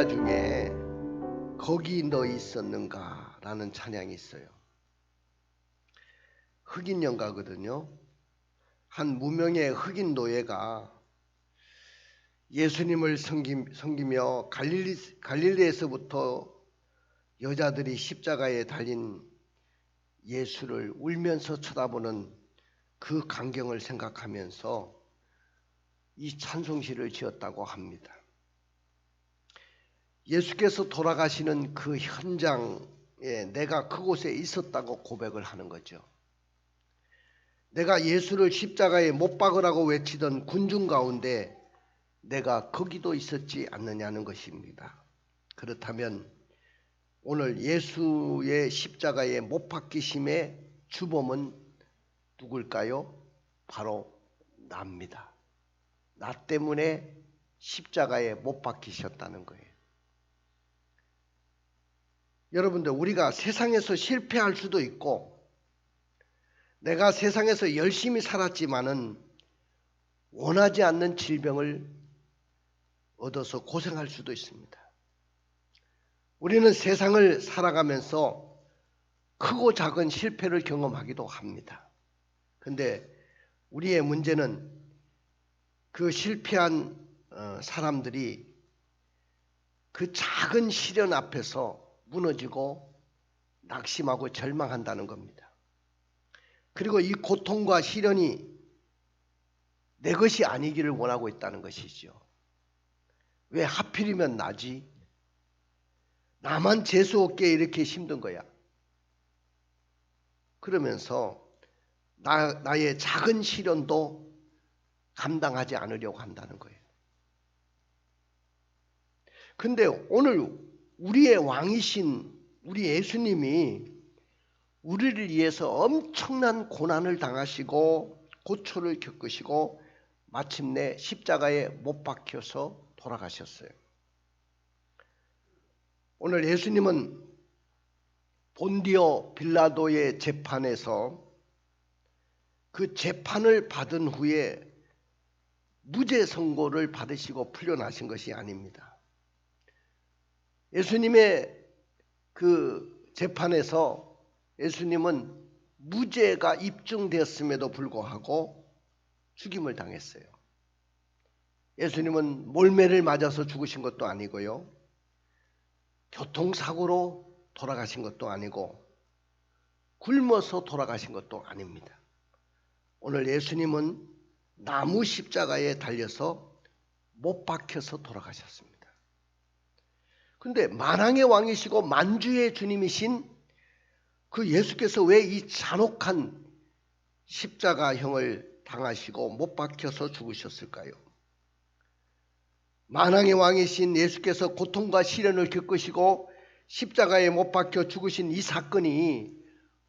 찬송가 중에 거기 너 있었는가 라는 찬양이 있어요. 흑인 연가거든요. 한 무명의 흑인 노예가 예수님을 섬기며 갈릴리에서부터 여자들이 십자가에 달린 예수를 울면서 쳐다보는 그 광경을 생각하면서 이 찬송시를 지었다고 합니다. 예수께서 돌아가시는 그 현장에 내가 그곳에 있었다고 고백을 하는 거죠. 내가 예수를 십자가에 못 박으라고 외치던 군중 가운데 내가 거기도 있었지 않느냐는 것입니다. 그렇다면 오늘 예수의 십자가에 못 박히심의 주범은 누굴까요? 바로 나입니다. 나 때문에 십자가에 못 박히셨다는 거예요. 여러분들, 우리가 세상에서 실패할 수도 있고 내가 세상에서 열심히 살았지만은 원하지 않는 질병을 얻어서 고생할 수도 있습니다. 우리는 세상을 살아가면서 크고 작은 실패를 경험하기도 합니다. 그런데 우리의 문제는 그 실패한 사람들이 그 작은 시련 앞에서 무너지고 낙심하고 절망한다는 겁니다. 그리고 이 고통과 시련이 내 것이 아니기를 원하고 있다는 것이죠. 왜 하필이면 나지? 나만 재수없게 이렇게 힘든 거야. 그러면서 나의 작은 시련도 감당하지 않으려고 한다는 거예요. 근데 오늘 우리의 왕이신 우리 예수님이 우리를 위해서 엄청난 고난을 당하시고 고초를 겪으시고 마침내 십자가에 못 박혀서 돌아가셨어요. 오늘 예수님은 본디오 빌라도의 재판에서 그 재판을 받은 후에 무죄 선고를 받으시고 풀려나신 것이 아닙니다. 예수님의 그 재판에서 예수님은 무죄가 입증되었음에도 불구하고 죽임을 당했어요. 예수님은 몰매를 맞아서 죽으신 것도 아니고요. 교통사고로 돌아가신 것도 아니고 굶어서 돌아가신 것도 아닙니다. 오늘 예수님은 나무 십자가에 달려서 못 박혀서 돌아가셨습니다. 근데 만왕의 왕이시고 만주의 주님이신 그 예수께서 왜 이 잔혹한 십자가형을 당하시고 못 박혀서 죽으셨을까요? 만왕의 왕이신 예수께서 고통과 시련을 겪으시고 십자가에 못 박혀 죽으신 이 사건이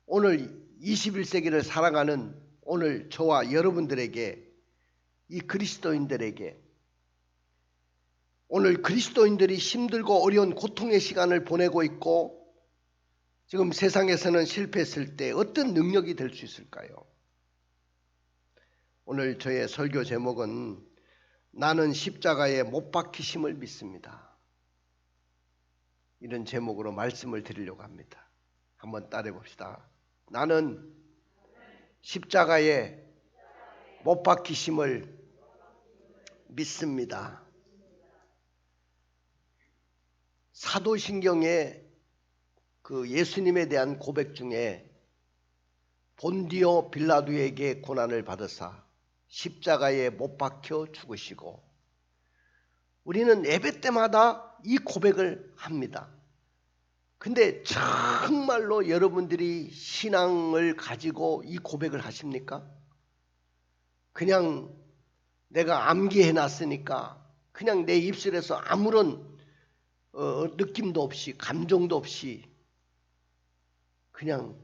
오늘 21세기를 살아가는 오늘 저와 여러분들에게, 이 그리스도인들에게, 오늘 그리스도인들이 힘들고 어려운 고통의 시간을 보내고 있고 지금 세상에서는 실패했을 때 어떤 능력이 될 수 있을까요? 오늘 저의 설교 제목은 나는 십자가에 못 박히심을 믿습니다. 이런 제목으로 말씀을 드리려고 합니다. 한번 따라해 봅시다. 나는 십자가에 못 박히심을 믿습니다. 사도신경의 그 예수님에 대한 고백 중에 본디오 빌라도에게 고난을 받으사 십자가에 못 박혀 죽으시고, 우리는 예배 때마다 이 고백을 합니다. 근데 정말로 여러분들이 신앙을 가지고 이 고백을 하십니까? 그냥 내가 암기해놨으니까 그냥 내 입술에서 아무런 느낌도 없이 감정도 없이 그냥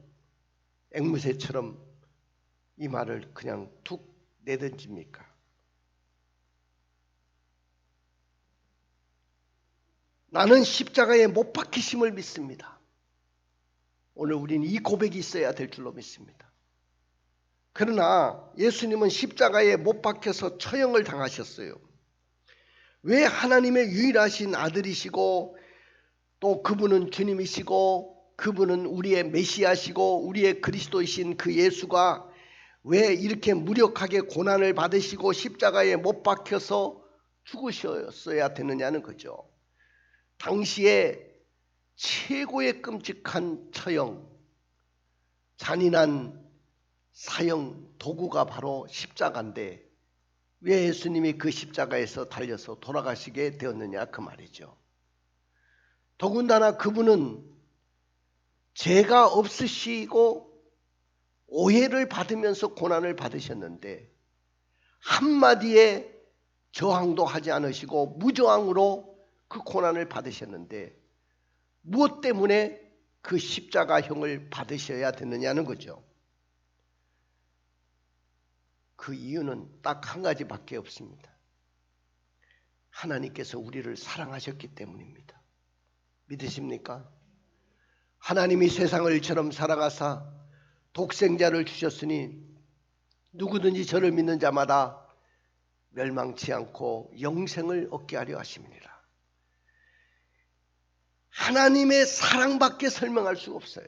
앵무새처럼 이 말을 그냥 툭 내던집니까? 나는 십자가에 못 박히심을 믿습니다. 오늘 우리는 이 고백이 있어야 될 줄로 믿습니다. 그러나 예수님은 십자가에 못 박혀서 처형을 당하셨어요. 왜 하나님의 유일하신 아들이시고 또 그분은 주님이시고 그분은 우리의 메시아시고 우리의 그리스도이신 그 예수가 왜 이렇게 무력하게 고난을 받으시고 십자가에 못 박혀서 죽으셨어야 되느냐는 거죠. 당시에 최고의 끔찍한 처형, 잔인한 사형 도구가 바로 십자가인데 왜 예수님이 그 십자가에서 달려서 돌아가시게 되었느냐 그 말이죠. 더군다나 그분은 죄가 없으시고 오해를 받으면서 고난을 받으셨는데 한마디에 저항도 하지 않으시고 무저항으로 그 고난을 받으셨는데 무엇 때문에 그 십자가형을 받으셔야 되느냐는 거죠. 그 이유는 딱 한 가지밖에 없습니다. 하나님께서 우리를 사랑하셨기 때문입니다. 믿으십니까? 하나님이 세상을 이처럼 사랑하사 독생자를 주셨으니 누구든지 저를 믿는 자마다 멸망치 않고 영생을 얻게 하려 하심이니라. 하나님의 사랑밖에 설명할 수가 없어요.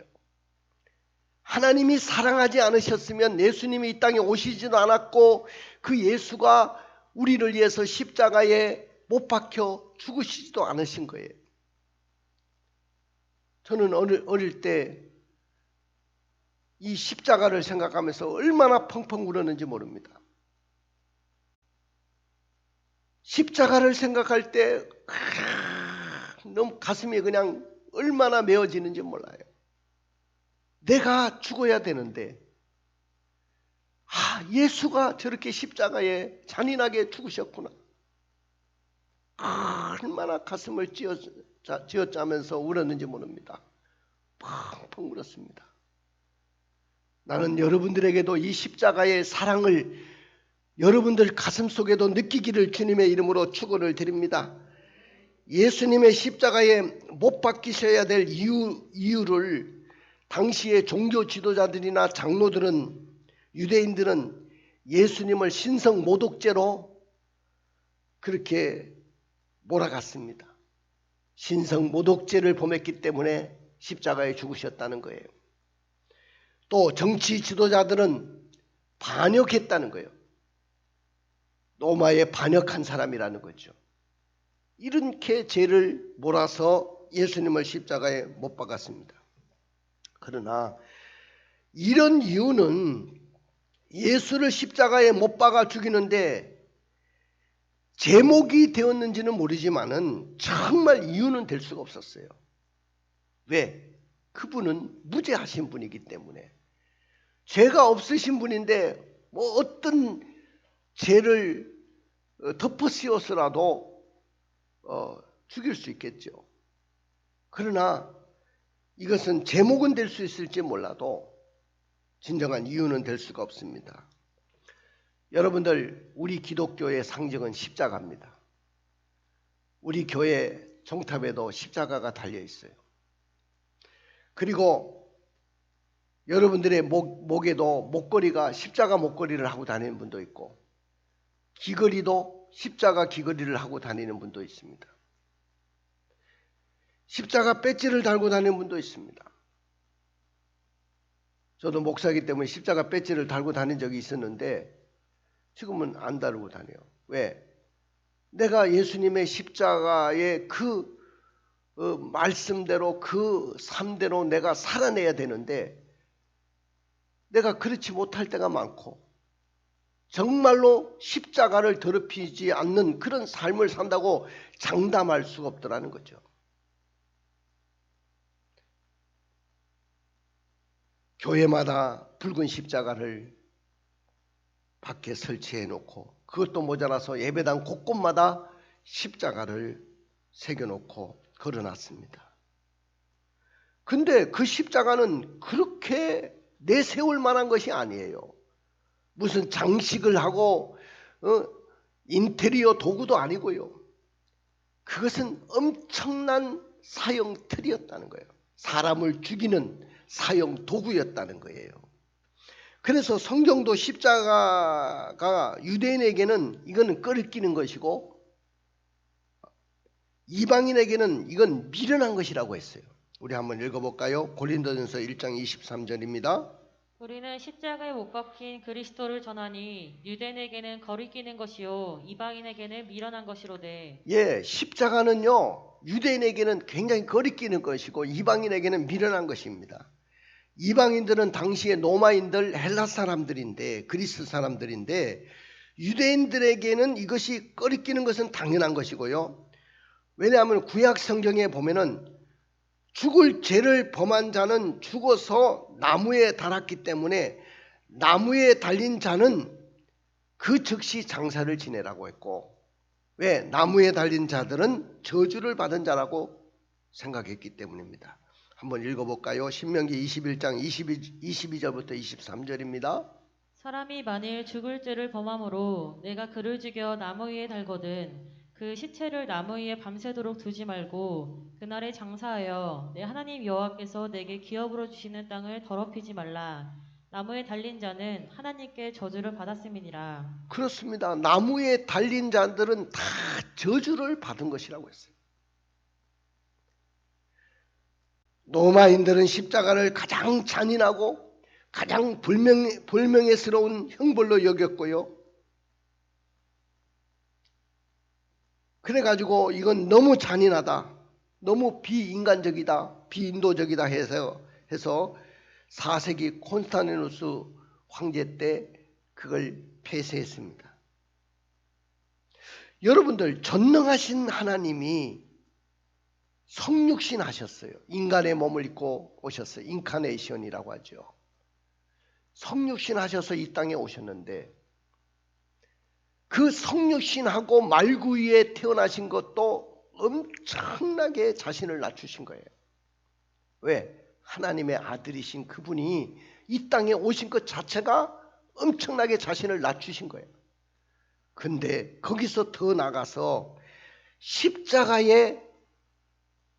하나님이 사랑하지 않으셨으면 예수님이 이 땅에 오시지도 않았고 그 예수가 우리를 위해서 십자가에 못 박혀 죽으시지도 않으신 거예요. 저는 어릴 때 이 십자가를 생각하면서 얼마나 펑펑 울었는지 모릅니다. 십자가를 생각할 때 너무 가슴이 그냥 얼마나 메어지는지 몰라요. 내가 죽어야 되는데 예수가 저렇게 십자가에 잔인하게 죽으셨구나. 얼마나 가슴을 쥐어짜면서 울었는지 모릅니다. 펑펑 울었습니다. 나는 여러분들에게도 이 십자가의 사랑을 여러분들 가슴속에도 느끼기를 주님의 이름으로 축원을 드립니다. 예수님의 십자가에 못 박히셔야 될 이유를 당시의 종교 지도자들이나 장로들은 유대인들은 예수님을 신성 모독죄로 그렇게 몰아갔습니다. 신성 모독죄를 범했기 때문에 십자가에 죽으셨다는 거예요. 또 정치 지도자들은 반역했다는 거예요. 로마에 반역한 사람이라는 거죠. 이렇게 죄를 몰아서 예수님을 십자가에 못 박았습니다. 그러나 이런 이유는 예수를 십자가에 못 박아 죽이는데 제목이 되었는지는 모르지만은 정말 이유는 될 수가 없었어요. 왜? 그분은 무죄하신 분이기 때문에. 죄가 없으신 분인데 뭐 어떤 죄를 덮어 씌워서라도 죽일 수 있겠죠. 그러나 이것은 제목은 될 수 있을지 몰라도 진정한 이유는 될 수가 없습니다. 여러분들, 우리 기독교의 상징은 십자가입니다. 우리 교회 종탑에도 십자가가 달려 있어요. 그리고 여러분들의 목에도 목걸이가 십자가 목걸이를 하고 다니는 분도 있고 귀걸이도 십자가 귀걸이를 하고 다니는 분도 있습니다. 십자가 배지를 달고 다니는 분도 있습니다. 저도 목사이기 때문에 십자가 배지를 달고 다닌 적이 있었는데 지금은 안 달고 다녀요. 왜? 내가 예수님의 십자가의 그 말씀대로 그 삶대로 내가 살아내야 되는데 내가 그렇지 못할 때가 많고 정말로 십자가를 더럽히지 않는 그런 삶을 산다고 장담할 수가 없더라는 거죠. 교회마다 붉은 십자가를 밖에 설치해 놓고 그것도 모자라서 예배당 곳곳마다 십자가를 새겨놓고 걸어놨습니다. 근데 그 십자가는 그렇게 내세울 만한 것이 아니에요. 무슨 장식을 하고 인테리어 도구도 아니고요. 그것은 엄청난 사형틀이었다는 거예요. 사람을 죽이는 사형 도구였다는 거예요. 그래서 성경도 십자가가 유대인에게는 이거는 끓이는 것이고 이방인에게는 이건 미련한 것이라고 했어요. 우리 한번 읽어볼까요? 고린도전서 1장 23절입니다. 우리는 십자가에 못 박힌 그리스도를 전하니 유대인에게는 거리끼는 것이요 이방인에게는 미련한 것이로되. 예, 십자가는요 유대인에게는 굉장히 거리끼는 것이고 이방인에게는 미련한 것입니다. 이방인들은 당시에 로마인들, 헬라 사람들인데, 그리스 사람들인데, 유대인들에게는 이것이 꺼리끼는 것은 당연한 것이고요. 왜냐하면 구약 성경에 보면은 죽을 죄를 범한 자는 죽어서 나무에 달았기 때문에 나무에 달린 자는 그 즉시 장사를 지내라고 했고, 왜? 나무에 달린 자들은 저주를 받은 자라고 생각했기 때문입니다. 한번 읽어볼까요? 신명기 21장 22절부터 23절입니다. 사람이 만일 죽을 죄를 범함으로 내가 그를 죽여 나무 위에 달거든 그 시체를 나무 위에 밤새도록 두지 말고 그날에 장사하여 내 하나님 여호와께서 내게 기업으로 주시는 땅을 더럽히지 말라. 나무에 달린 자는 하나님께 저주를 받았음이니라. 그렇습니다. 나무에 달린 자들은 다 저주를 받은 것이라고 했어요. 로마인들은 십자가를 가장 잔인하고 가장 불명예스러운 형벌로 여겼고요. 그래가지고 이건 너무 잔인하다, 너무 비인간적이다, 비인도적이다 해서 4세기 콘스탄티누스 황제 때 그걸 폐쇄했습니다. 여러분들, 전능하신 하나님이 성육신 하셨어요. 인간의 몸을 입고 오셨어요. 인카네이션이라고 하죠. 성육신 하셔서 이 땅에 오셨는데 그 성육신하고 말구 위에 태어나신 것도 엄청나게 자신을 낮추신 거예요. 왜? 하나님의 아들이신 그분이 이 땅에 오신 것 자체가 엄청나게 자신을 낮추신 거예요. 근데 거기서 더 나가서 십자가에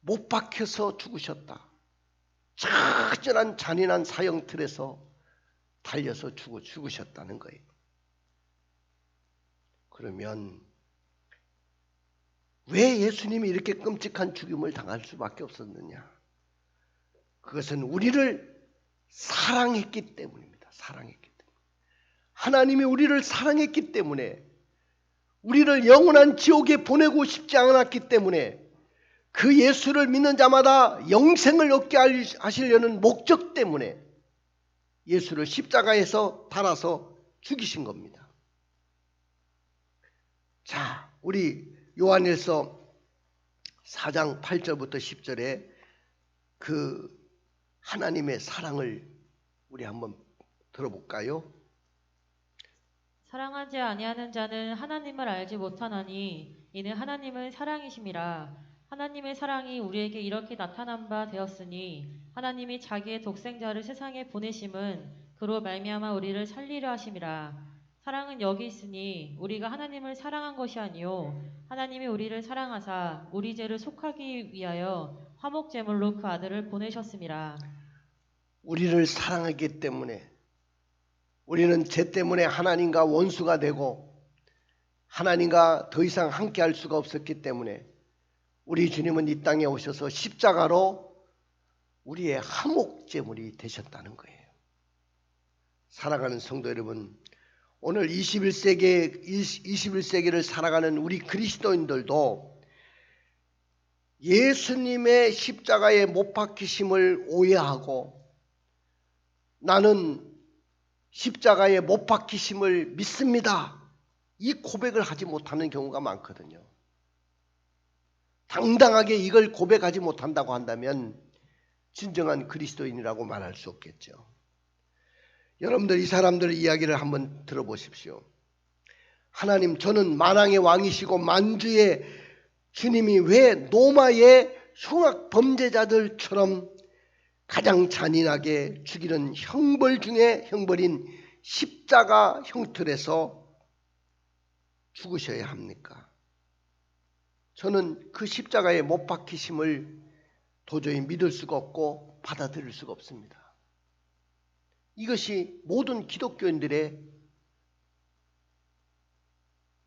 못 박혀서 죽으셨다. 처절한 잔인한 사형틀에서 달려서 죽으셨다는 거예요. 그러면 왜 예수님이 이렇게 끔찍한 죽임을 당할 수밖에 없었느냐? 그것은 우리를 사랑했기 때문입니다. 사랑했기 때문에. 하나님이 우리를 사랑했기 때문에, 우리를 영원한 지옥에 보내고 싶지 않았기 때문에, 그 예수를 믿는 자마다 영생을 얻게 하시려는 목적 때문에 예수를 십자가에서 달아서 죽이신 겁니다. 자, 우리 요한일서 4장 8절부터 10절에 그 하나님의 사랑을 우리 한번 들어볼까요? 사랑하지 아니하는 자는 하나님을 알지 못하나니 이는 하나님은 사랑이심이라. 하나님의 사랑이 우리에게 이렇게 나타난 바 되었으니 하나님이 자기의 독생자를 세상에 보내심은 그로 말미암아 우리를 살리려 하심이라. 사랑은 여기 있으니 우리가 하나님을 사랑한 것이 아니요 하나님이 우리를 사랑하사 우리 죄를 속하기 위하여 화목제물로 그 아들을 보내셨음이라. 우리를 사랑하기 때문에 우리는 죄 때문에 하나님과 원수가 되고 하나님과 더 이상 함께할 수가 없었기 때문에 우리 주님은 이 땅에 오셔서 십자가로 우리의 화목제물이 되셨다는 거예요. 사랑하는 성도 여러분, 오늘 21세기를 살아가는 우리 그리스도인들도 예수님의 십자가에 못 박히심을 오해하고 나는 십자가에 못 박히심을 믿습니다, 이 고백을 하지 못하는 경우가 많거든요. 당당하게 이걸 고백하지 못한다고 한다면 진정한 그리스도인이라고 말할 수 없겠죠. 여러분들, 이 사람들의 이야기를 한번 들어보십시오. 하나님, 저는 만왕의 왕이시고 만주의 주님이 왜 로마의 흉악 범죄자들처럼 가장 잔인하게 죽이는 형벌 중에 형벌인 십자가 형틀에서 죽으셔야 합니까? 저는 그 십자가에 못 박히심을 도저히 믿을 수가 없고 받아들일 수가 없습니다. 이것이 모든 기독교인들의,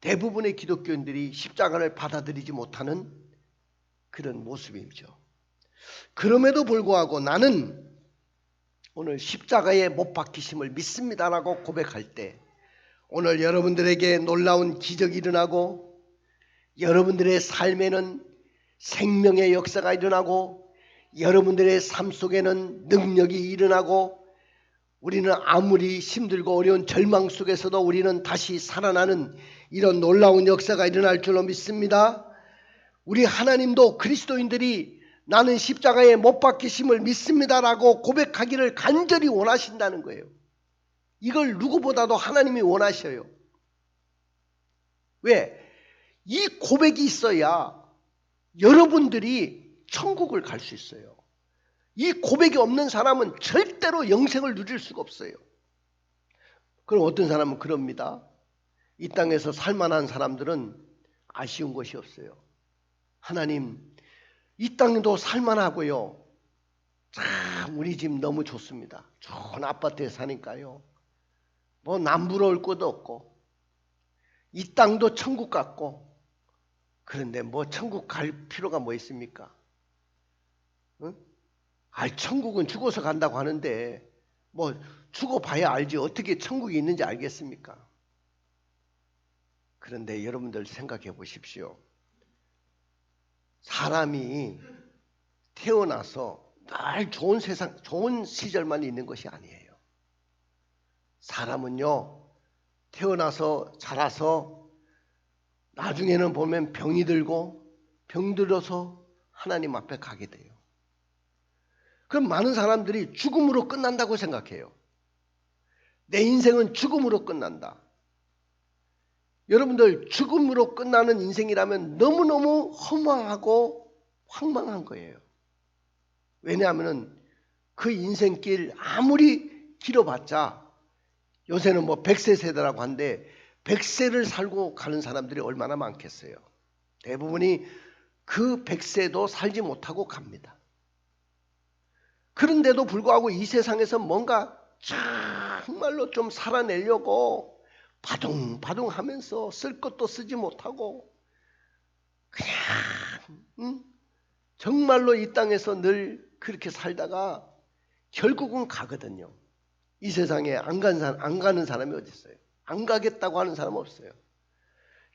대부분의 기독교인들이 십자가를 받아들이지 못하는 그런 모습이죠. 그럼에도 불구하고 나는 오늘 십자가에 못 박히심을 믿습니다라고 고백할 때 오늘 여러분들에게 놀라운 기적이 일어나고 여러분들의 삶에는 생명의 역사가 일어나고 여러분들의 삶 속에는 능력이 일어나고 우리는 아무리 힘들고 어려운 절망 속에서도 우리는 다시 살아나는 이런 놀라운 역사가 일어날 줄로 믿습니다. 우리 하나님도 그리스도인들이 나는 십자가에 못 박히심을 믿습니다라고 고백하기를 간절히 원하신다는 거예요. 이걸 누구보다도 하나님이 원하셔요. 왜? 이 고백이 있어야 여러분들이 천국을 갈 수 있어요. 이 고백이 없는 사람은 절대로 영생을 누릴 수가 없어요. 그럼 어떤 사람은 그럽니다. 이 땅에서 살만한 사람들은 아쉬운 것이 없어요. 하나님, 이 땅도 살만하고요. 참 우리 집 너무 좋습니다. 좋은 아파트에 사니까요. 뭐 남부러울 것도 없고 이 땅도 천국 같고 그런데 뭐 천국 갈 필요가 뭐 있습니까? 응? 천국은 죽어서 간다고 하는데 뭐 죽어봐야 알지 어떻게 천국이 있는지 알겠습니까? 그런데 여러분들 생각해 보십시오. 사람이 태어나서 늘 좋은 세상, 좋은 시절만 있는 것이 아니에요. 사람은요, 태어나서 자라서 나중에는 보면 병이 들고 병 들어서 하나님 앞에 가게 돼요. 그럼 많은 사람들이 죽음으로 끝난다고 생각해요. 내 인생은 죽음으로 끝난다. 여러분들 죽음으로 끝나는 인생이라면 너무너무 허망하고 황망한 거예요. 왜냐하면 그 인생길 아무리 길어봤자 요새는 뭐 100세 세대라고 하는데 100세를 살고 가는 사람들이 얼마나 많겠어요. 대부분이 그 100세도 살지 못하고 갑니다. 그런데도 불구하고 이 세상에서 뭔가 정말로 좀 살아내려고 바둥바둥 하면서 쓸 것도 쓰지 못하고 그냥 정말로 이 땅에서 늘 그렇게 살다가 결국은 가거든요. 이 세상에 안 가는 사람이 어디 있어요? 안 가겠다고 하는 사람 없어요.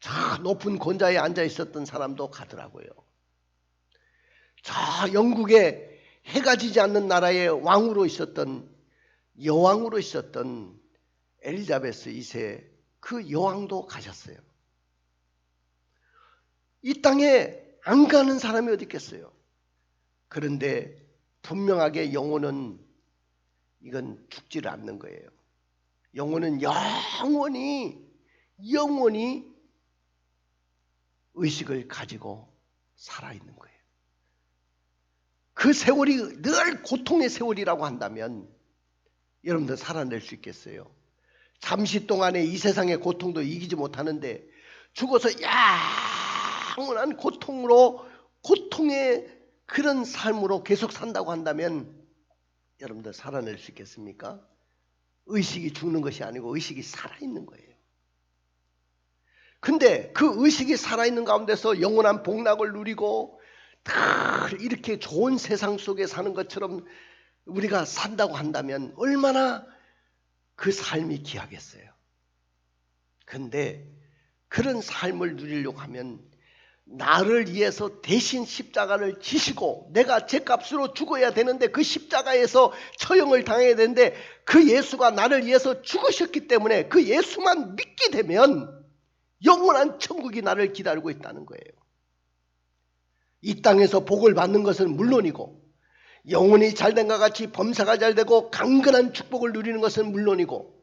저 높은 권좌에 앉아 있었던 사람도 가더라고요. 저 영국에 해가 지지 않는 나라의 왕으로 있었던 여왕으로 있었던 엘리자베스 2세 그 여왕도 가셨어요. 이 땅에 안 가는 사람이 어디 있겠어요? 그런데 분명하게 영혼은 이건 죽지를 않는 거예요. 영혼은 영원히 의식을 가지고 살아있는 거예요. 그 세월이 늘 고통의 세월이라고 한다면 여러분들 살아낼 수 있겠어요? 잠시 동안의 이 세상의 고통도 이기지 못하는데 죽어서 영원한 고통의 그런 삶으로 계속 산다고 한다면 여러분들 살아낼 수 있겠습니까? 의식이 죽는 것이 아니고 의식이 살아있는 거예요. 근데 그 의식이 살아있는 가운데서 영원한 복락을 누리고 이렇게 좋은 세상 속에 사는 것처럼 우리가 산다고 한다면 얼마나 그 삶이 귀하겠어요. 근데 그런 삶을 누리려고 하면 나를 위해서 대신 십자가를 지시고 내가 죗값으로 죽어야 되는데 그 십자가에서 처형을 당해야 되는데 그 예수가 나를 위해서 죽으셨기 때문에 그 예수만 믿게 되면 영원한 천국이 나를 기다리고 있다는 거예요. 이 땅에서 복을 받는 것은 물론이고 영혼이 잘된과 같이 범사가 잘되고 강건한 축복을 누리는 것은 물론이고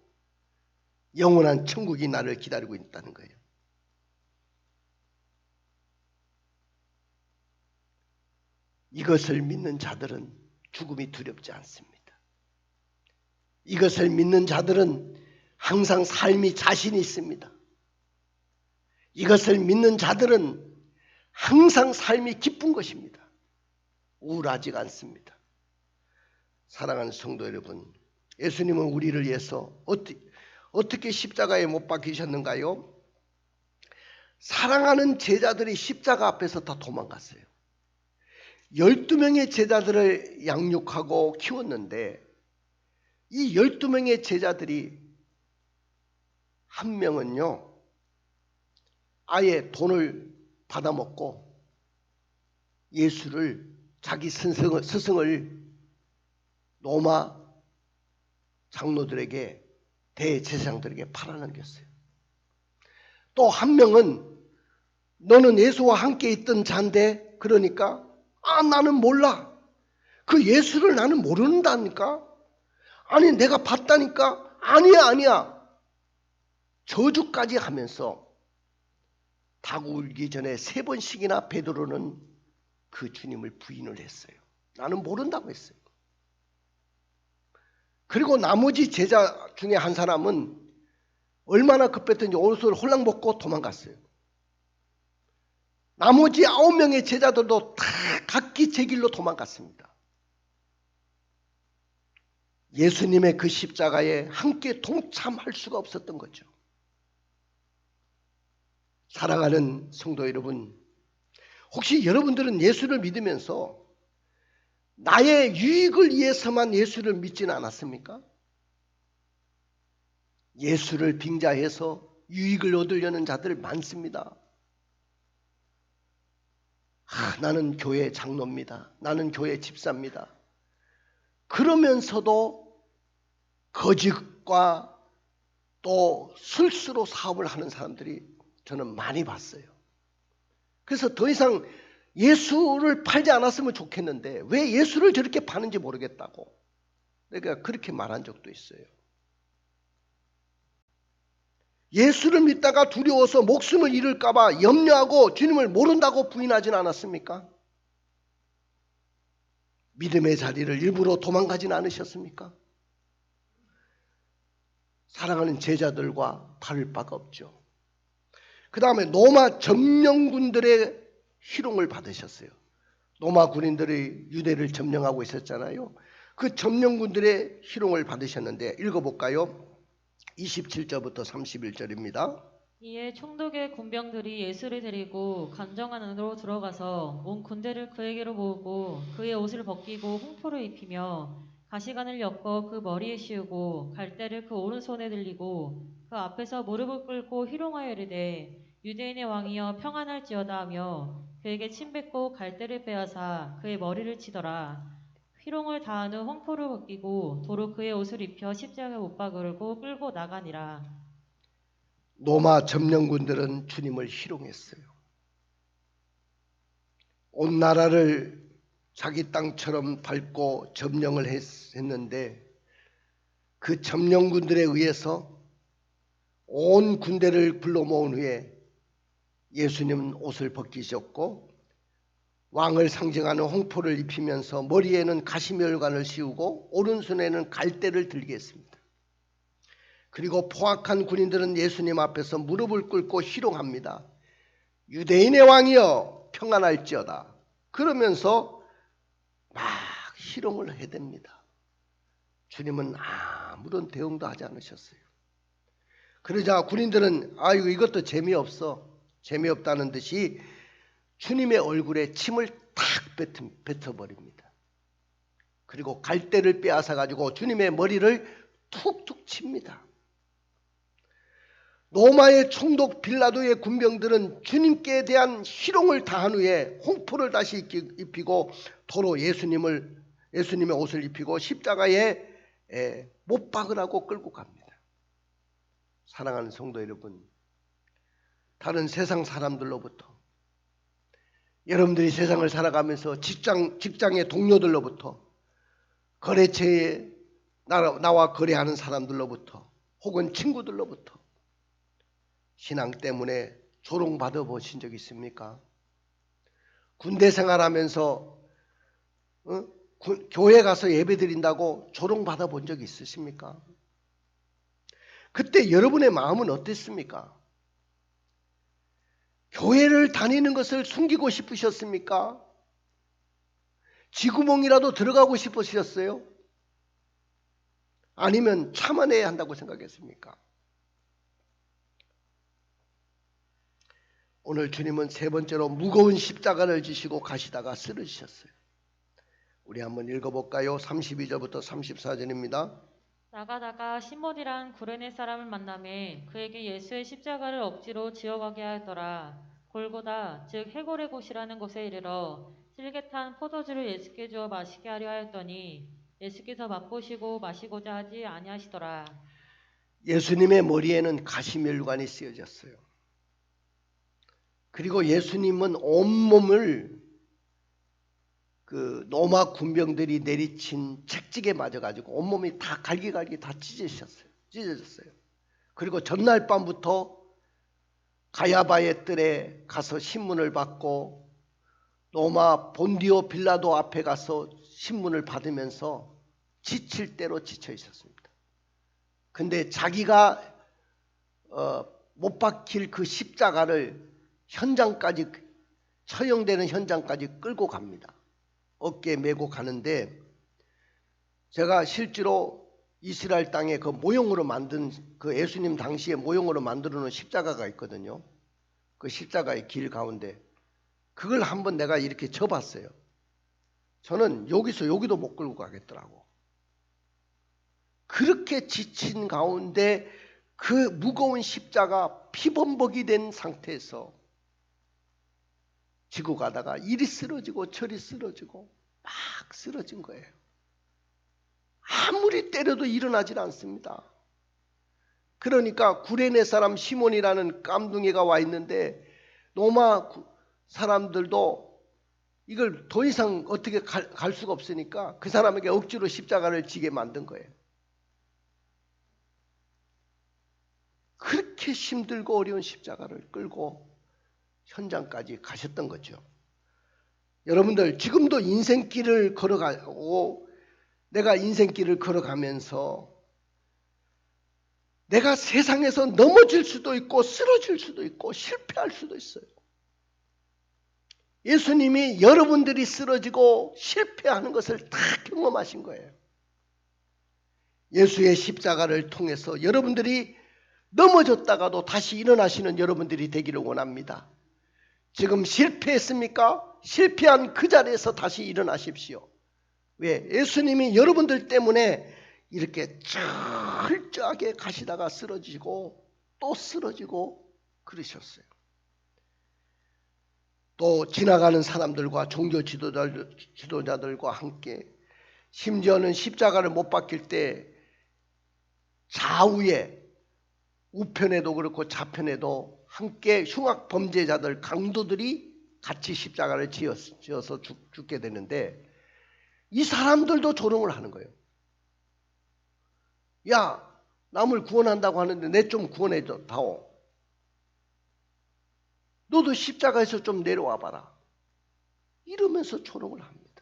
영원한 천국이 나를 기다리고 있다는 거예요. 이것을 믿는 자들은 죽음이 두렵지 않습니다. 이것을 믿는 자들은 항상 삶이 자신이 있습니다. 이것을 믿는 자들은 항상 삶이 기쁜 것입니다. 우울하지가 않습니다. 사랑하는 성도 여러분, 예수님은 우리를 위해서 어떻게 십자가에 못 박히셨는가요? 사랑하는 제자들이 십자가 앞에서 다 도망갔어요. 12명의 제자들을 양육하고 키웠는데 이 12명의 제자들이 한 명은요, 아예 돈을 받아먹고 예수를 자기 스승을 로마 장로들에게 대제사장들에게 팔아넘겼어요. 또 한 명은 너는 예수와 함께 있던 자인데 그러니까 나는 몰라. 그 예수를 나는 모른다니까. 아니 내가 봤다니까. 아니야. 저주까지 하면서 닭 울기 전에 3번씩이나 베드로는 그 주님을 부인을 했어요. 나는 모른다고 했어요. 그리고 나머지 제자 중에 한 사람은 얼마나 급했던지 옷을 홀랑 벗고 도망갔어요. 나머지 9명의 제자들도 다 각기 제 길로 도망갔습니다. 예수님의 그 십자가에 함께 동참할 수가 없었던 거죠. 사랑하는 성도 여러분, 혹시 여러분들은 예수를 믿으면서 나의 유익을 위해서만 예수를 믿지는 않았습니까? 예수를 빙자해서 유익을 얻으려는 자들 많습니다. 나는 교회 장로입니다. 나는 교회 집사입니다. 그러면서도 거짓과 또 술수로 사업을 하는 사람들이 저는 많이 봤어요. 그래서 더 이상 예수를 팔지 않았으면 좋겠는데 왜 예수를 저렇게 파는지 모르겠다고 내가 그렇게 말한 적도 있어요. 예수를 믿다가 두려워서 목숨을 잃을까 봐 염려하고 주님을 모른다고 부인하진 않았습니까? 믿음의 자리를 일부러 도망가진 않으셨습니까? 사랑하는 제자들과 다를 바가 없죠. 그 다음에 로마 점령군들의 희롱을 받으셨어요. 로마 군인들이 유대를 점령하고 있었잖아요. 그 점령군들의 희롱을 받으셨는데 읽어볼까요? 27절부터 31절입니다. 이에 총독의 군병들이 예수를 데리고 관정 안으로 들어가서 온 군대를 그에게로 모으고 그의 옷을 벗기고 홍포를 입히며 가시관을 엮어 그 머리에 씌우고 갈대를 그 오른손에 들리고 그 앞에서 무릎을 꿇고 희롱하여 이르되 유대인의 왕이여 평안할지어다 하며 그에게 침뱉고 갈대를 빼앗아 그의 머리를 치더라. 희롱을 다한 후 홍포를 벗기고 도로 그의 옷을 입혀 십자가에 못 박으려고 끌고 나가니라. 로마 점령군들은 주님을 희롱했어요. 온 나라를 자기 땅처럼 밟고 점령을 했는데 그 점령군들에 의해서 온 군대를 불러 모은 후에 예수님은 옷을 벗기셨고 왕을 상징하는 홍포를 입히면서 머리에는 가시멸관을 씌우고 오른손에는 갈대를 들게 했습니다. 그리고 포악한 군인들은 예수님 앞에서 무릎을 꿇고 희롱합니다. 유대인의 왕이여 평안할지어다. 그러면서 막 희롱을 해댑니다. 주님은 아무런 대응도 하지 않으셨어요. 그러자 군인들은 아이고 이것도 재미없어. 재미없다는 듯이 주님의 얼굴에 침을 탁 뱉어버립니다. 그리고 갈대를 빼앗아 가지고 주님의 머리를 툭툭 칩니다. 로마의 총독 빌라도의 군병들은 주님께 대한 희롱을 다한 후에 홍포를 다시 입히고 도로 예수님의 옷을 입히고 십자가에 못 박으라고 끌고 갑니다. 사랑하는 성도 여러분, 다른 세상 사람들로부터 여러분들이 세상을 살아가면서 직장의 동료들로부터 거래처에 나와 거래하는 사람들로부터 혹은 친구들로부터 신앙 때문에 조롱받아 보신 적 있습니까? 군대 생활하면서 교회 가서 예배 드린다고 조롱받아 본 적 있으십니까? 그때 여러분의 마음은 어땠습니까? 교회를 다니는 것을 숨기고 싶으셨습니까? 쥐구멍이라도 들어가고 싶으셨어요? 아니면 참아내야 한다고 생각했습니까? 오늘 주님은 세 번째로 무거운 십자가를 지시고 가시다가 쓰러지셨어요. 우리 한번 읽어볼까요? 32절부터 34절입니다. 나가다가 시몬이란 구레네 사람을 만나매 그에게 예수의 십자가를 억지로 지어가게 하였더라. 골고다 즉 해골의 곳이라는 곳에 이르러 실개 탄 포도주를 예수께 주어 마시게 하려 하였더니 예수께서 맛보시고 마시고자 하지 아니하시더라. 예수님의 머리에는 가시멸관이 쓰여졌어요. 그리고 예수님은 온몸을 그 로마 군병들이 내리친 책찍에 맞아가지고 온몸이 다 갈기갈기 다 찢어졌어요. 그리고 전날 밤부터 가야바의 뜰에 가서 신문을 받고 로마 본디오 빌라도 앞에 가서 신문을 받으면서 지칠 대로 지쳐 있었습니다. 근데 자기가 못 박힐 그 십자가를 현장까지, 처형되는 현장까지 끌고 갑니다. 어깨에 메고 가는데, 제가 실제로 이스라엘 땅에 그 모형으로 만든 그 예수님 당시에 모형으로 만들어 놓은 십자가가 있거든요. 그 십자가의 길 가운데 그걸 한번 내가 이렇게 져봤어요. 저는 여기서 여기도 못 끌고 가겠더라고. 그렇게 지친 가운데 그 무거운 십자가 피범벅이 된 상태에서 지고 가다가 이리 쓰러지고 저리 쓰러지고 막 쓰러진 거예요. 아무리 때려도 일어나질 않습니다. 그러니까 구레네 사람 시몬이라는 깜둥이가 와 있는데 로마 사람들도 이걸 더 이상 어떻게 갈 수가 없으니까 그 사람에게 억지로 십자가를 지게 만든 거예요. 그렇게 힘들고 어려운 십자가를 끌고 현장까지 가셨던 거죠. 여러분들 지금도 인생길을 걸어가고 내가 인생길을 걸어가면서 내가 세상에서 넘어질 수도 있고 쓰러질 수도 있고 실패할 수도 있어요. 예수님이 여러분들이 쓰러지고 실패하는 것을 다 경험하신 거예요. 예수의 십자가를 통해서 여러분들이 넘어졌다가도 다시 일어나시는 여러분들이 되기를 원합니다. 지금 실패했습니까? 실패한 그 자리에서 다시 일어나십시오. 왜? 예수님이 여러분들 때문에 이렇게 철저하게 가시다가 쓰러지고 또 쓰러지고 그러셨어요. 또 지나가는 사람들과 종교 지도자들과 함께 심지어는 십자가를 못 박힐 때 좌우에 우편에도 그렇고 좌편에도 함께 흉악 범죄자들 강도들이 같이 십자가를 지어서 죽게 되는데 이 사람들도 조롱을 하는 거예요. 야, 남을 구원한다고 하는데 내 좀 구원해 다오. 너도 십자가에서 좀 내려와 봐라. 이러면서 조롱을 합니다.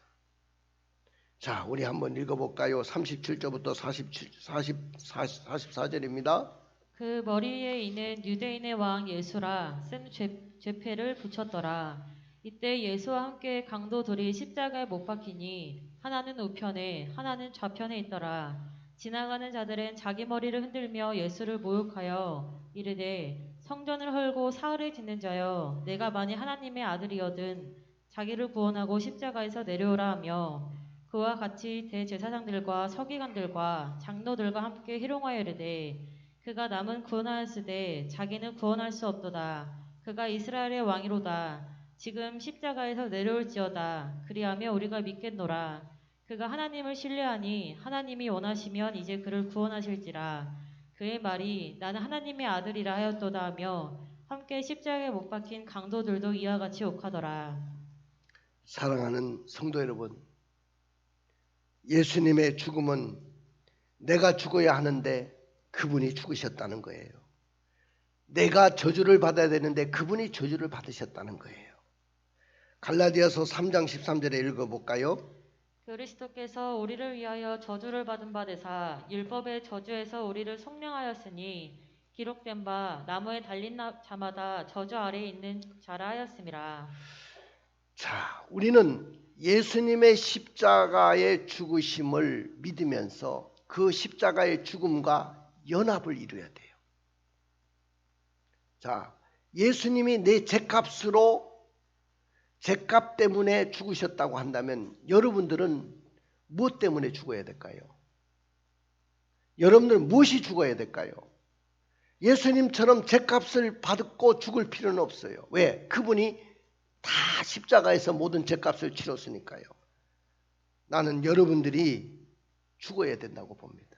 자, 우리 한번 읽어볼까요? 37절부터 44절입니다. 그 머리에 이는 유대인의 왕 예수라 쓴 죄패를 붙였더라. 이때 예수와 함께 강도들이 십자가에 못 박히니 하나는 우편에 하나는 좌편에 있더라. 지나가는 자들은 자기 머리를 흔들며 예수를 모욕하여 이르되 성전을 헐고 사흘을 짓는 자여 내가 만일 하나님의 아들이거든 자기를 구원하고 십자가에서 내려오라 하며 그와 같이 대제사장들과 서기관들과 장로들과 함께 희롱하여 이르되 그가 남은 구원하였으되 자기는 구원할 수 없도다. 그가 이스라엘의 왕이로다. 지금 십자가에서 내려올지어다. 그리하며 우리가 믿겠노라. 그가 하나님을 신뢰하니 하나님이 원하시면 이제 그를 구원하실지라. 그의 말이 나는 하나님의 아들이라 하였도다 하며 함께 십자가에 못 박힌 강도들도 이와 같이 욕하더라. 사랑하는 성도 여러분, 예수님의 죽음은 내가 죽어야 하는데 그분이 죽으셨다는 거예요. 내가 저주를 받아야 되는데 그분이 저주를 받으셨다는 거예요. 갈라디아서 3장 13절에 읽어볼까요? 그리스도께서 우리를 위하여 저주를 받은 바 되사 율법의 저주에서 우리를 속량하였으니 기록된 바 나무에 달린 자마다 저주 아래에 있는 자라 하였음이라. 자, 우리는 예수님의 십자가의 죽으심을 믿으면서 그 십자가의 죽음과 연합을 이루어야 돼요. 자, 예수님이 내 죄값으로 죄값 때문에 죽으셨다고 한다면 여러분들은 무엇 때문에 죽어야 될까요? 여러분들은 무엇이 죽어야 될까요? 예수님처럼 죄값을 받고 죽을 필요는 없어요. 왜? 그분이 다 십자가에서 모든 죄값을 치렀으니까요. 나는 여러분들이 죽어야 된다고 봅니다.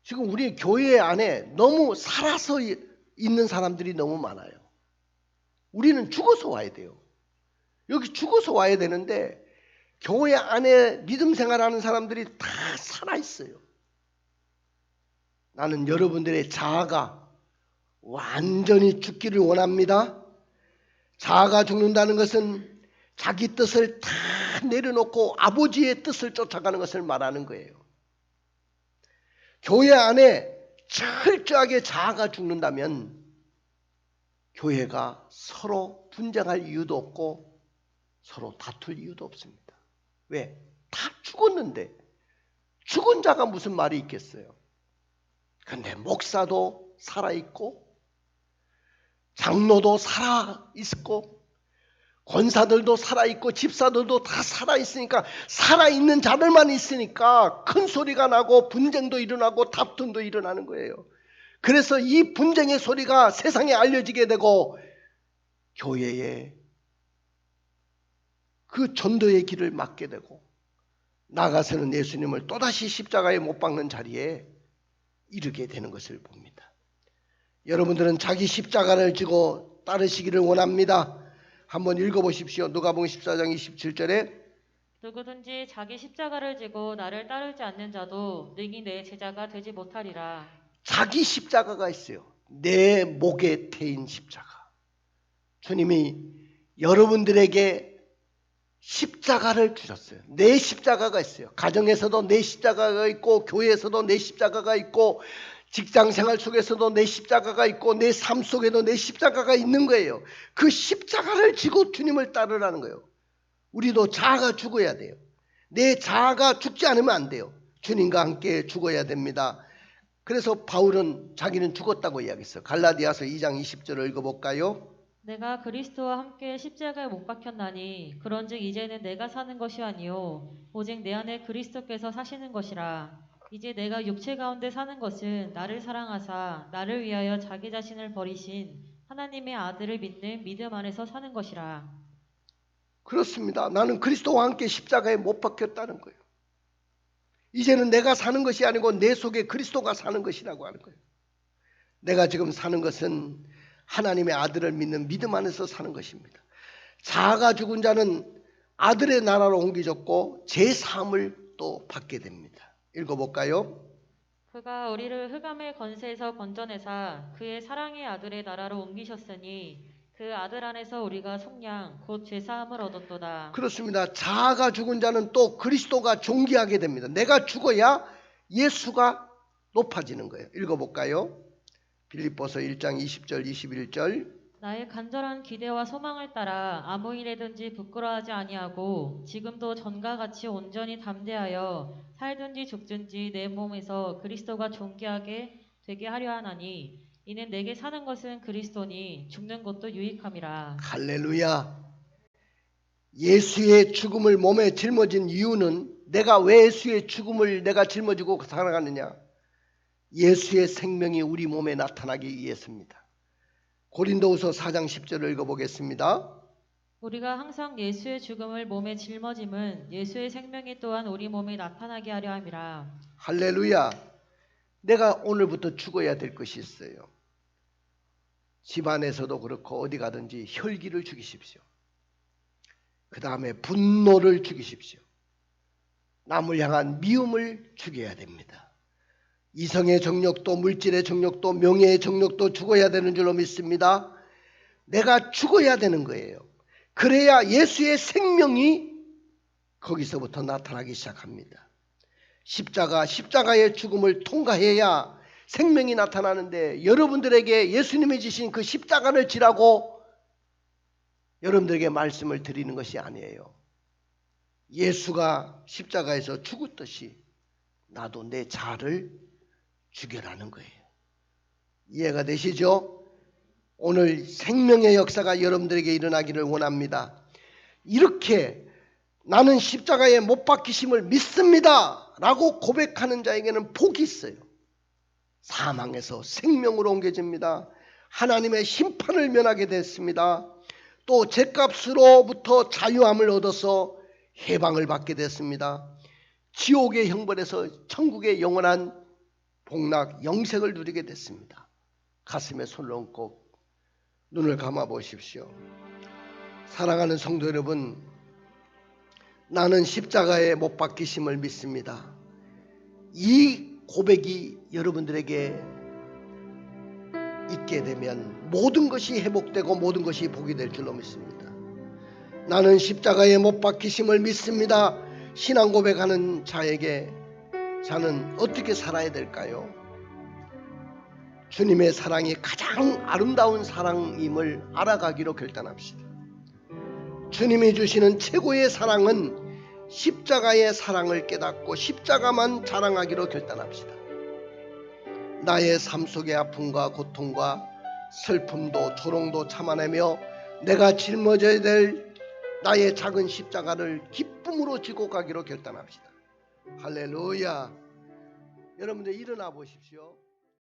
지금 우리 교회 안에 너무 살아서 있는 사람들이 너무 많아요. 우리는 죽어서 와야 돼요. 여기 죽어서 와야 되는데 교회 안에 믿음 생활하는 사람들이 다 살아있어요. 나는 여러분들의 자아가 완전히 죽기를 원합니다. 자아가 죽는다는 것은 자기 뜻을 다 내려놓고 아버지의 뜻을 쫓아가는 것을 말하는 거예요. 교회 안에 철저하게 자아가 죽는다면 교회가 서로 분쟁할 이유도 없고 서로 다툴 이유도 없습니다. 왜? 다 죽었는데 죽은 자가 무슨 말이 있겠어요? 그런데 목사도 살아있고 장로도 살아있고 권사들도 살아있고 집사들도 다 살아있으니까 살아있는 자들만 있으니까 큰 소리가 나고 분쟁도 일어나고 다툼도 일어나는 거예요. 그래서 이 분쟁의 소리가 세상에 알려지게 되고 교회에 그 전도의 길을 막게 되고 나가서는 예수님을 또다시 십자가에 못 박는 자리에 이르게 되는 것을 봅니다. 여러분들은 자기 십자가를 지고 따르시기를 원합니다. 한번 읽어보십시오. 누가복음 14장 27절에 누구든지 자기 십자가를 지고 나를 따르지 않는 자도 능히 내 제자가 되지 못하리라. 자기 십자가가 있어요. 내 목에 태인 십자가. 주님이 여러분들에게 십자가를 주셨어요. 내 십자가가 있어요. 가정에서도 내 십자가가 있고 교회에서도 내 십자가가 있고 직장생활 속에서도 내 십자가가 있고 내 삶 속에도 내 십자가가 있는 거예요. 그 십자가를 지고 주님을 따르라는 거예요. 우리도 자아가 죽어야 돼요. 내 자아가 죽지 않으면 안 돼요. 주님과 함께 죽어야 됩니다. 그래서 바울은 자기는 죽었다고 이야기했어요. 갈라디아서 2장 20절을 읽어볼까요? 내가 그리스도와 함께 십자가에 못 박혔나니 그런즉 이제는 내가 사는 것이 아니요 오직 내 안에 그리스도께서 사시는 것이라. 이제 내가 육체 가운데 사는 것은 나를 사랑하사 나를 위하여 자기 자신을 버리신 하나님의 아들을 믿는 믿음 안에서 사는 것이라. 그렇습니다. 나는 그리스도와 함께 십자가에 못 박혔다는 거예요. 이제는 내가 사는 것이 아니고 내 속에 그리스도가 사는 것이라고 하는 거예요. 내가 지금 사는 것은 하나님의 아들을 믿는 믿음 안에서 사는 것입니다. 자아가 죽은 자는 아들의 나라로 옮겨졌고 제3을 또 받게 됩니다. 읽어볼까요? 그가 우리를 흑암의 권세에서 건져내사 그의 사랑의 아들의 나라로 옮기셨으니 그 아들 안에서 우리가 속량 곧 죄사함을 얻었도다. 그렇습니다. 자아가 죽은 자는 또 그리스도가 존귀하게 됩니다. 내가 죽어야 예수가 높아지는 거예요. 읽어볼까요? 빌립보서 1장 20절 21절 나의 간절한 기대와 소망을 따라 아무 일에든지 부끄러워하지 아니하고 지금도 전과 같이 온전히 담대하여 살든지 죽든지 내 몸에서 그리스도가 존귀하게 되게 하려 하나니 이는 내게 사는 것은 그리스도니 죽는 것도 유익함이라. 할렐루야. 예수의 죽음을 몸에 짊어진 이유는 내가 왜 예수의 죽음을 내가 짊어지고 살아가느냐? 예수의 생명이 우리 몸에 나타나기 위해서입니다. 고린도후서 4장 10절을 읽어보겠습니다. 우리가 항상 예수의 죽음을 몸에 짊어짐은 예수의 생명이 또한 우리 몸에 나타나게 하려 함이라. 할렐루야. 내가 오늘부터 죽어야 될 것이 있어요. 집안에서도 그렇고 어디 가든지 혈기를 죽이십시오. 그 다음에 분노를 죽이십시오. 남을 향한 미움을 죽여야 됩니다. 이성의 정욕도 물질의 정욕도 명예의 정욕도 죽어야 되는 줄로 믿습니다. 내가 죽어야 되는 거예요. 그래야 예수의 생명이 거기서부터 나타나기 시작합니다. 십자가의 죽음을 통과해야 생명이 나타나는데 여러분들에게 예수님이 지신 그 십자가를 지라고 여러분들에게 말씀을 드리는 것이 아니에요. 예수가 십자가에서 죽었듯이 나도 내 자아를 죽여라는 거예요. 이해가 되시죠? 오늘 생명의 역사가 여러분들에게 일어나기를 원합니다. 이렇게 나는 십자가에 못 박히심을 믿습니다 라고 고백하는 자에게는 복이 있어요. 사망에서 생명으로 옮겨집니다. 하나님의 심판을 면하게 됐습니다. 또 죄값으로부터 자유함을 얻어서 해방을 받게 됐습니다. 지옥의 형벌에서 천국의 영원한 복락 영생을 누리게 됐습니다. 가슴에 손을 얹고 눈을 감아 보십시오. 사랑하는 성도 여러분, 나는 십자가에 못 박히심을 믿습니다. 이 고백이 여러분들에게 있게 되면 모든 것이 회복되고 모든 것이 복이 될 줄로 믿습니다. 나는 십자가에 못 박히심을 믿습니다. 신앙 고백하는 자에게 자는 어떻게 살아야 될까요? 주님의 사랑이 가장 아름다운 사랑임을 알아가기로 결단합시다. 주님이 주시는 최고의 사랑은 십자가의 사랑을 깨닫고 십자가만 자랑하기로 결단합시다. 나의 삶 속의 아픔과 고통과 슬픔도 조롱도 참아내며 내가 짊어져야 될 나의 작은 십자가를 기쁨으로 지고 가기로 결단합시다. 할렐루야. 여러분들 일어나 보십시오.